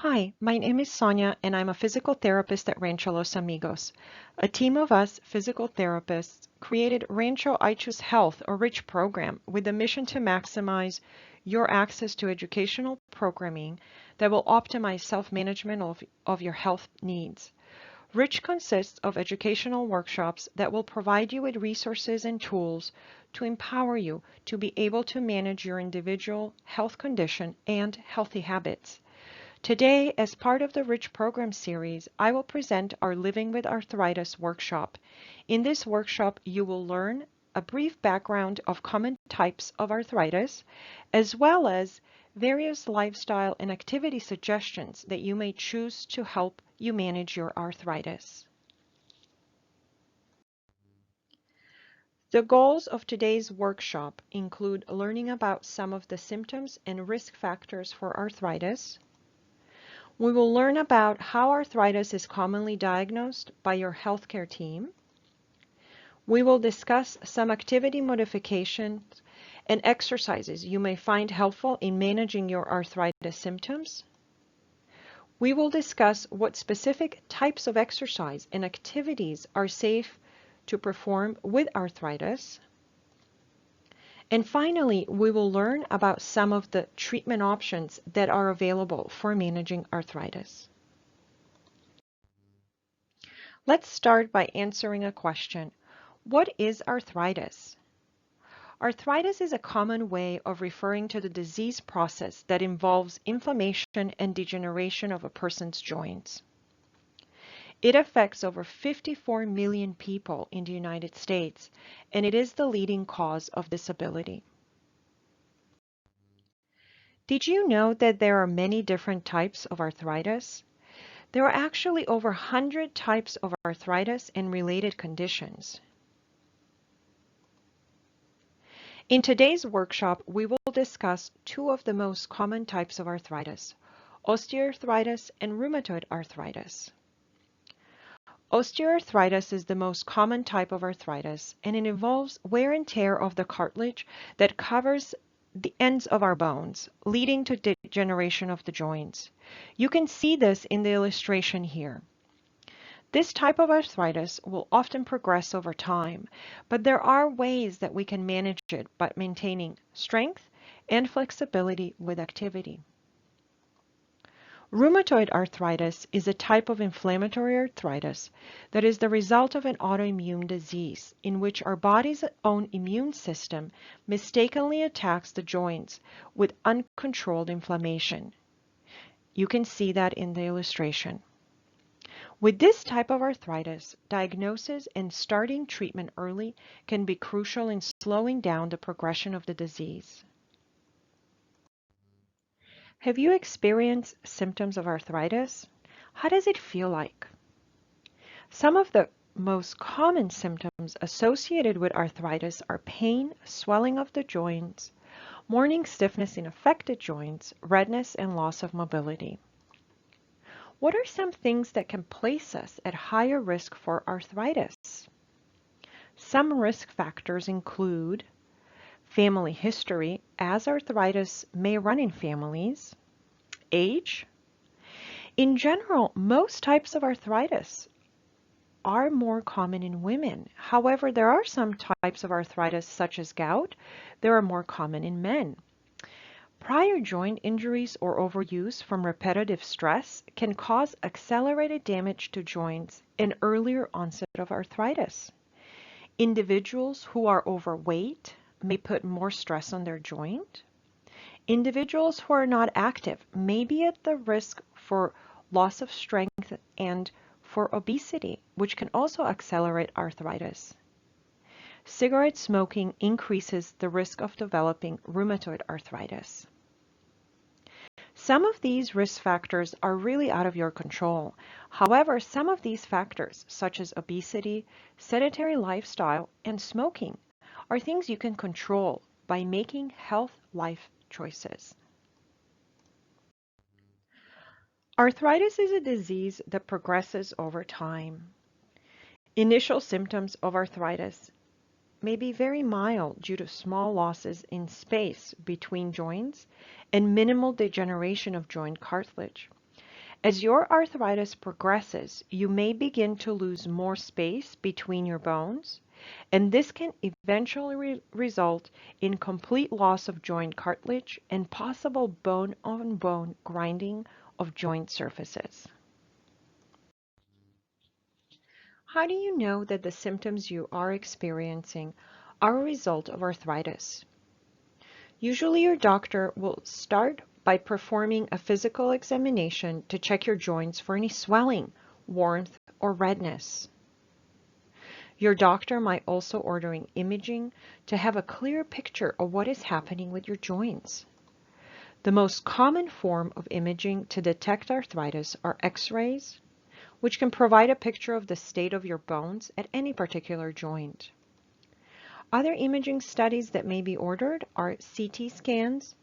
Hi, my name is Sonia, and I'm a physical therapist at Rancho Los Amigos. A team of us physical therapists created Rancho I Choose Health, or RICH program, with the mission to maximize your access to educational programming that will optimize self-management of your health needs. RICH consists of educational workshops that will provide you with resources and tools to empower you to be able to manage your individual health condition and healthy habits. Today, as part of the RICH program series, I will present our Living with Arthritis workshop. In this workshop, you will learn a brief background of common types of arthritis, as well as various lifestyle and activity suggestions that you may choose to help you manage your arthritis. The goals of today's workshop include learning about some of the symptoms and risk factors for arthritis. We will learn about how arthritis is commonly diagnosed by your healthcare team. We will discuss some activity modifications and exercises you may find helpful in managing your arthritis symptoms. We will discuss what specific types of exercise and activities are safe to perform with arthritis. And finally, we will learn about some of the treatment options that are available for managing arthritis. Let's start by answering a question. What is arthritis? Arthritis is a common way of referring to the disease process that involves inflammation and degeneration of a person's joints. It affects over 54 million people in the United States, and it is the leading cause of disability. Did you know that there are many different types of arthritis? There are actually over 100 types of arthritis and related conditions. In today's workshop, we will discuss two of the most common types of arthritis, osteoarthritis and rheumatoid arthritis. Osteoarthritis is the most common type of arthritis, and it involves wear and tear of the cartilage that covers the ends of our bones, leading to degeneration of the joints. You can see this in the illustration here. This type of arthritis will often progress over time, but there are ways that we can manage it by maintaining strength and flexibility with activity. Rheumatoid arthritis is a type of inflammatory arthritis that is the result of an autoimmune disease in which our body's own immune system mistakenly attacks the joints with uncontrolled inflammation. You can see that in the illustration. With this type of arthritis, diagnosis and starting treatment early can be crucial in slowing down the progression of the disease. Have you experienced symptoms of arthritis? How does it feel like? Some of the most common symptoms associated with arthritis are pain, swelling of the joints, morning stiffness in affected joints, redness, and loss of mobility. What are some things that can place us at higher risk for arthritis? Some risk factors include family history, as arthritis may run in families, age. In general, most types of arthritis are more common in women. However, there are some types of arthritis, such as gout, that are more common in men. Prior joint injuries or overuse from repetitive stress can cause accelerated damage to joints and earlier onset of arthritis. Individuals who are overweight may put more stress on their joint. Individuals who are not active may be at the risk for loss of strength and for obesity, which can also accelerate arthritis. Cigarette smoking increases the risk of developing rheumatoid arthritis. Some of these risk factors are really out of your control. However, some of these factors, such as obesity, sedentary lifestyle, and smoking, are things you can control by making health life choices. Arthritis is a disease that progresses over time. Initial symptoms of arthritis may be very mild due to small losses in space between joints and minimal degeneration of joint cartilage. As your arthritis progresses, you may begin to lose more space between your bones, and this can eventually result in complete loss of joint cartilage and possible bone-on-bone grinding of joint surfaces. How do you know that the symptoms you are experiencing are a result of arthritis? Usually your doctor will start by performing a physical examination to check your joints for any swelling, warmth, or redness. Your doctor might also order imaging to have a clear picture of what is happening with your joints. The most common form of imaging to detect arthritis are X-rays, which can provide a picture of the state of your bones at any particular joint. Other imaging studies that may be ordered are CT scans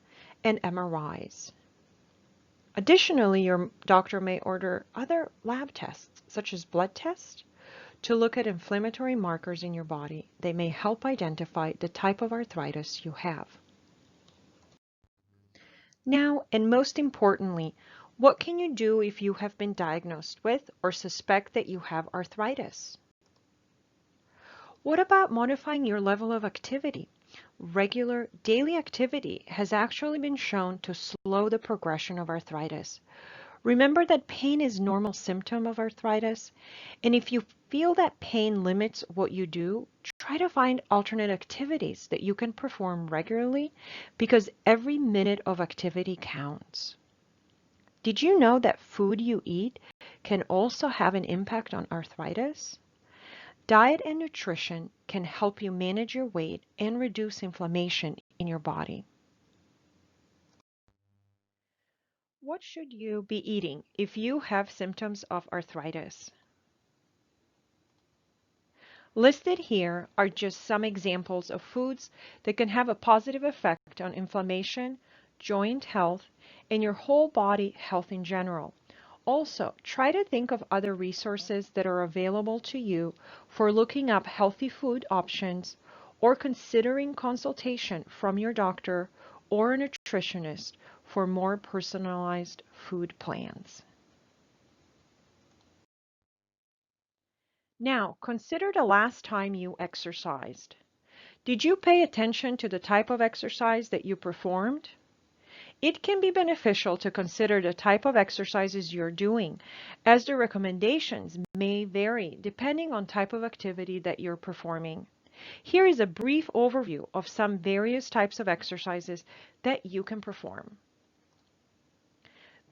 and MRIs. Additionally, your doctor may order other lab tests, such as blood tests, to look at inflammatory markers in your body. They may help identify the type of arthritis you have. Now, and most importantly, what can you do if you have been diagnosed with or suspect that you have arthritis? What about modifying your level of activity? Regular daily activity has actually been shown to slow the progression of arthritis. Remember that pain is a normal symptom of arthritis, and if you feel that pain limits what you do, try to find alternate activities that you can perform regularly because every minute of activity counts. Did you know that food you eat can also have an impact on arthritis? Diet and nutrition can help you manage your weight and reduce inflammation in your body. What should you be eating if you have symptoms of arthritis? Listed here are just some examples of foods that can have a positive effect on inflammation, joint health, and your whole body health in general. Also, try to think of other resources that are available to you for looking up healthy food options or considering consultation from your doctor or a nutritionist for more personalized food plans. Now, consider the last time you exercised. Did you pay attention to the type of exercise that you performed? It can be beneficial to consider the type of exercises you're doing, as the recommendations may vary depending on type of activity that you're performing. Here is a brief overview of some various types of exercises that you can perform.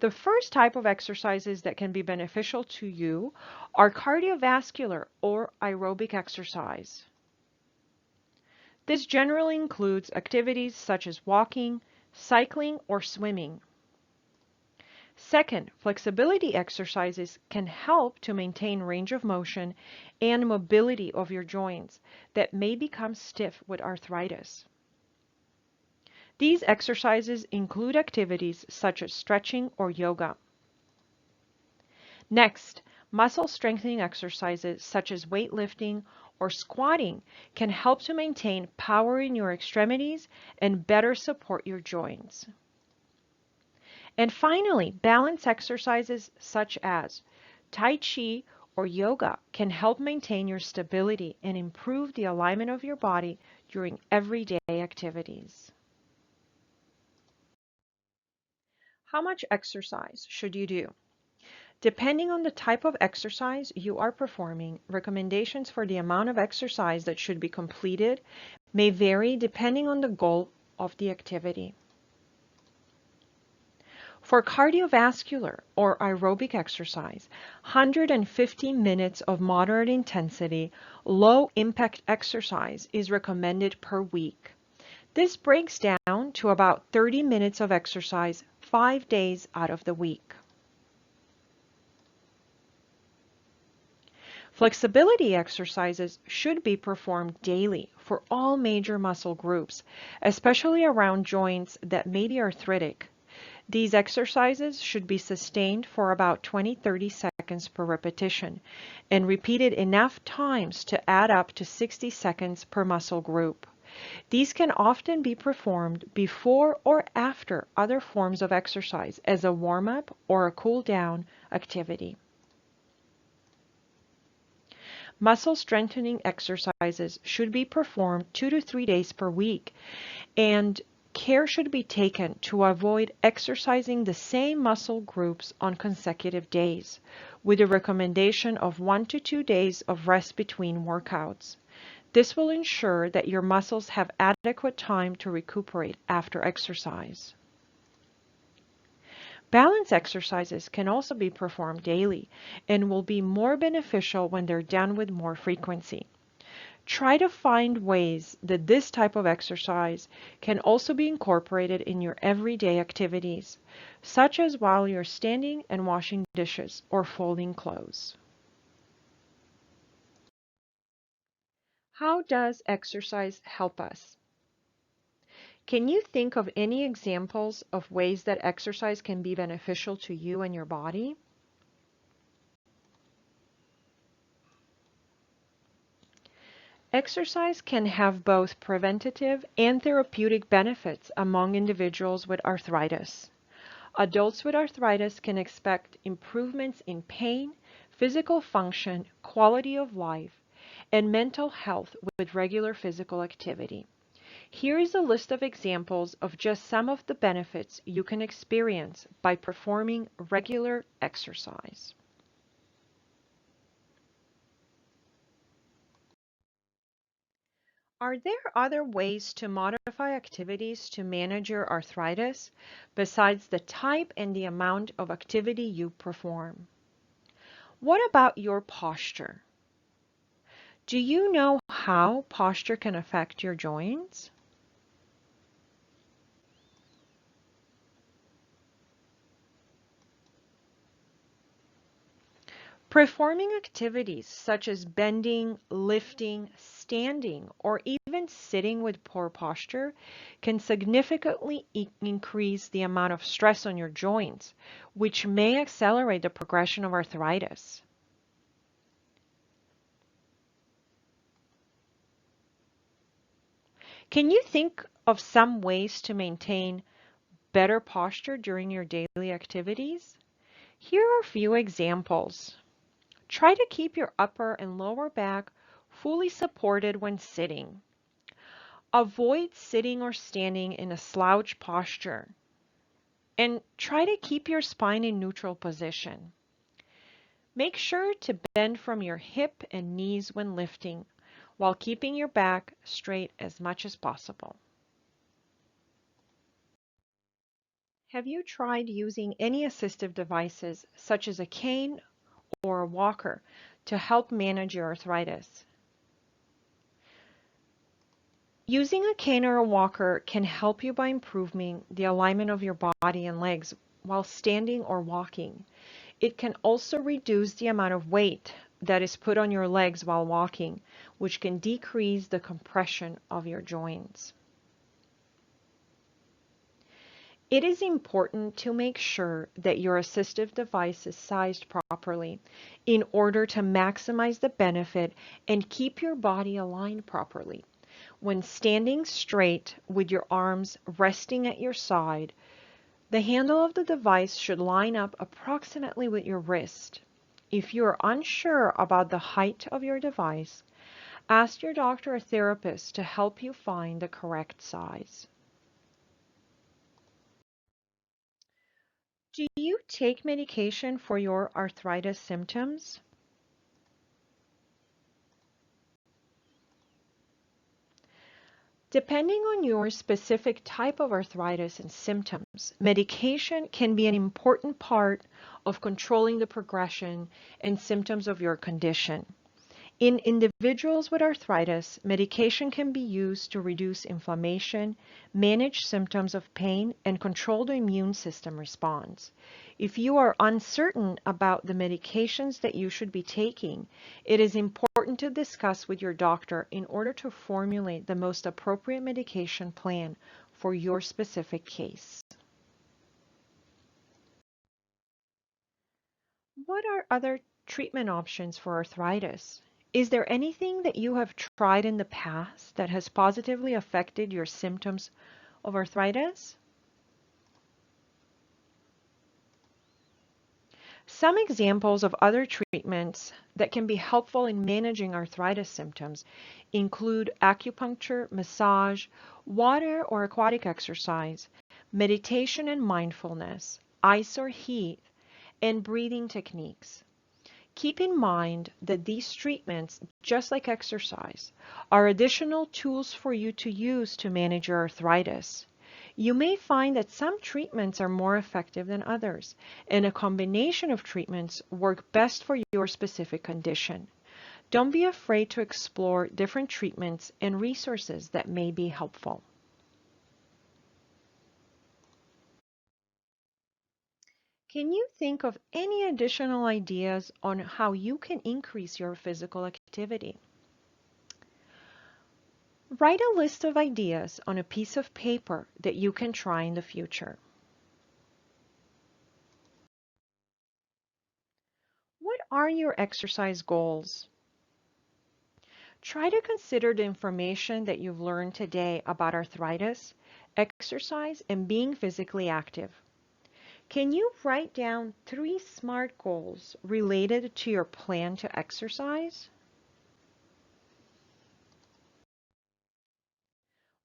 The first type of exercises that can be beneficial to you are cardiovascular or aerobic exercise. This generally includes activities such as walking, cycling, or swimming. Second, flexibility exercises can help to maintain range of motion and mobility of your joints that may become stiff with arthritis. These exercises include activities such as stretching or yoga. Next, muscle strengthening exercises such as weightlifting or squatting can help to maintain power in your extremities and better support your joints. And finally, balance exercises such as Tai Chi or yoga can help maintain your stability and improve the alignment of your body during everyday activities. How much exercise should you do? Depending on the type of exercise you are performing, recommendations for the amount of exercise that should be completed may vary depending on the goal of the activity. For cardiovascular or aerobic exercise, 150 minutes of moderate intensity, low impact exercise is recommended per week. This breaks down to about 30 minutes of exercise 5 days out of the week. Flexibility exercises should be performed daily for all major muscle groups, especially around joints that may be arthritic. These exercises should be sustained for about 20-30 seconds per repetition and repeated enough times to add up to 60 seconds per muscle group. These can often be performed before or after other forms of exercise as a warm-up or a cool-down activity. Muscle strengthening exercises should be performed 2 to 3 days per week, and care should be taken to avoid exercising the same muscle groups on consecutive days, with a recommendation of 1 to 2 days of rest between workouts. This will ensure that your muscles have adequate time to recuperate after exercise. Balance exercises can also be performed daily and will be more beneficial when they're done with more frequency. Try to find ways that this type of exercise can also be incorporated in your everyday activities, such as while you're standing and washing dishes or folding clothes. How does exercise help us? Can you think of any examples of ways that exercise can be beneficial to you and your body? Exercise can have both preventative and therapeutic benefits among individuals with arthritis. Adults with arthritis can expect improvements in pain, physical function, quality of life, and mental health with regular physical activity. Here is a list of examples of just some of the benefits you can experience by performing regular exercise. Are there other ways to modify activities to manage your arthritis besides the type and the amount of activity you perform? What about your posture? Do you know how posture can affect your joints? Performing activities such as bending, lifting, standing, or even sitting with poor posture can significantly increase the amount of stress on your joints, which may accelerate the progression of arthritis. Can you think of some ways to maintain better posture during your daily activities? Here are a few examples. Try to keep your upper and lower back fully supported when sitting. Avoid sitting or standing in a slouch posture. And try to keep your spine in neutral position. Make sure to bend from your hip and knees when lifting, while keeping your back straight as much as possible. Have you tried using any assistive devices, such as a cane or a walker, to help manage your arthritis? Using a cane or a walker can help you by improving the alignment of your body and legs while standing or walking. It can also reduce the amount of weight that is put on your legs while walking, which can decrease the compression of your joints. It is important to make sure that your assistive device is sized properly in order to maximize the benefit and keep your body aligned properly. When standing straight with your arms resting at your side, the handle of the device should line up approximately with your wrist. If you are unsure about the height of your device, ask your doctor or therapist to help you find the correct size. Do you take medication for your arthritis symptoms? Depending on your specific type of arthritis and symptoms, medication can be an important part of controlling the progression and symptoms of your condition. In individuals with arthritis, medication can be used to reduce inflammation, manage symptoms of pain, and control the immune system response. If you are uncertain about the medications that you should be taking, it is important to discuss with your doctor in order to formulate the most appropriate medication plan for your specific case. What are other treatment options for arthritis? Is there anything that you have tried in the past that has positively affected your symptoms of arthritis? Some examples of other treatments that can be helpful in managing arthritis symptoms include acupuncture, massage, water or aquatic exercise, meditation and mindfulness, ice or heat, and breathing techniques. Keep in mind that these treatments, just like exercise, are additional tools for you to use to manage your arthritis. You may find that some treatments are more effective than others, and a combination of treatments work best for your specific condition. Don't be afraid to explore different treatments and resources that may be helpful. Can you think of any additional ideas on how you can increase your physical activity? Write a list of ideas on a piece of paper that you can try in the future. What are your exercise goals? Try to consider the information that you've learned today about arthritis, exercise, and being physically active. Can you write down 3 SMART goals related to your plan to exercise?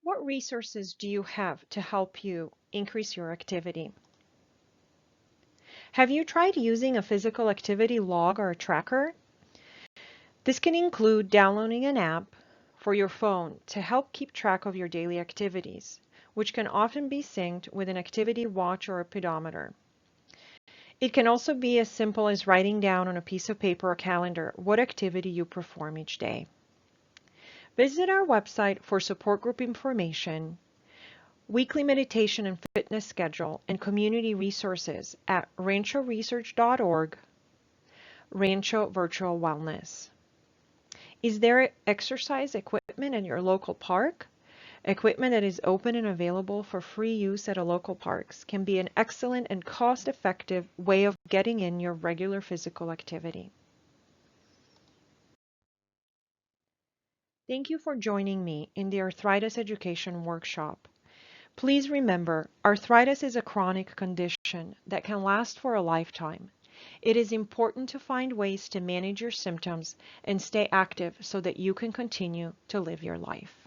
What resources do you have to help you increase your activity? Have you tried using a physical activity log or a tracker? This can include downloading an app for your phone to help keep track of your daily activities, which can often be synced with an activity watch or a pedometer. It can also be as simple as writing down on a piece of paper or calendar what activity you perform each day. Visit our website for support group information, weekly meditation and fitness schedule, and community resources at ranchoresearch.org, Rancho Virtual Wellness. Is there exercise equipment in your local park? Equipment that is open and available for free use at a local parks can be an excellent and cost-effective way of getting in your regular physical activity. Thank you for joining me in the Arthritis Education Workshop. Please remember, arthritis is a chronic condition that can last for a lifetime. It is important to find ways to manage your symptoms and stay active so that you can continue to live your life.